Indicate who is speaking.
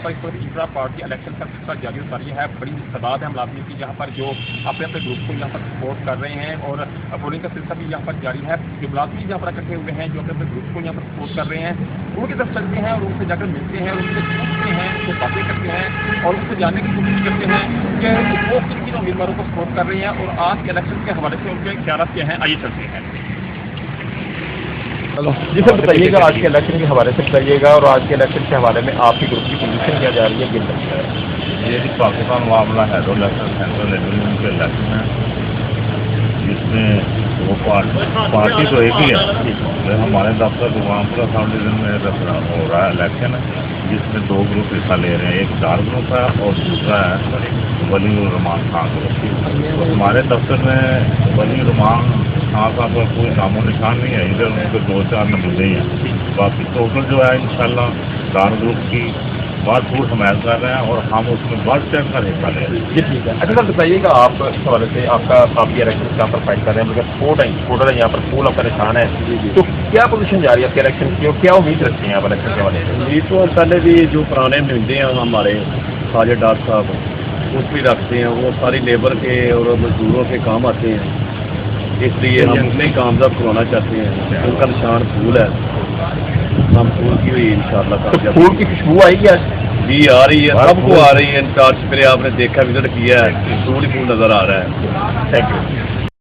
Speaker 1: पर इस वक्त इंट्रा पार्टी इलेक्शन का सिलसिला जारी और जारी है। बड़ी तादाद है मुलाजिम की यहाँ पर जो अपने अपने ग्रुप को यहाँ पर सपोर्ट कर रहे हैं और वोटिंग का सिलसिला भी यहाँ पर जारी है। जो मुलाजिम यहाँ पर इकट्ठे हुए हैं जो अपने अपने ग्रुप को यहाँ पर सपोर्ट कर रहे हैं उनकी तरफ चलते हैं और उनसे जाकर मिलते हैं, उनसे पूछते हैं, उनसे बातें करते हैं और उनसे जानने की कोशिश करते हैं कि वो किन किन उम्मीदवारों को सपोर्ट कर रहे हैं और आज के इलेक्शन के हवाले से उनके ख्याल क्या हैं। आइए चलते हैं।
Speaker 2: जी सर बताइएगा, आज के इलेक्शन के हवाले से बताइएगा और आज के इलेक्शन के हवाले में आपकी ग्रुप की पोजीशन क्या जा रही है, किन लगता है?
Speaker 3: ये पाकिस्तान मामला है दो इलेक्शन सेंट्रल एग्रीमेंट के इलेक्शन है, जिसमें वो पार्टी तो एक ही है। हमारे दफ्तर गुलामपुरा सब डिवीजन में हो रहा है इलेक्शन है, जिसमें दो ग्रुप हिस्सा ले रहे हैं। एक चार ग्रुप है और दूसरा है वली रहमान खान ग्रुप। तो हमारे दफ्तर में वली रहमान खान साहब का कोई नामो निशान नहीं है, इधर उनके 2-4 नमूने ही हैं। बाकी टोटल जो है इंशाल्लाह चार ग्रुप की बात फूट हमायत कर रहे हैं और हम उसमें बढ़ चढ़ कर हिस्सा ले रहे हैं।
Speaker 2: जी ठीक है। अच्छा सर बताइएगा, आप इस हवाले से आपकी इलेक्शन यहाँ पर फाइट कर रहे हैं, मगर वोटर है यहाँ पर फूल आपका निशान है, तो क्या पोजीशन जा रही है आपके इलेक्शन की और क्या उम्मीद रखती हैं आप इलेक्शन के हवाले से?
Speaker 4: उम्मीद तो पहले भी जो पुराने नुमाइंदे हैं हमारे साजिद डार साहब उस भी रखते हैं, वो सारी लेबर के और मजदूरों के काम आते हैं, इसलिए हम उन्हें कामयाब करवाना चाहते हैं। उनका निशान फूल है, हम फूल की हुई इंशाल्लाह।
Speaker 2: तो फूल की खुशबू आई है
Speaker 4: जी, आ रही है, सबको आ रही है। इंचार्ज पे आपने देखा, विजिट किया है, फूल ही फूल नजर आ रहा है।
Speaker 2: Thank you.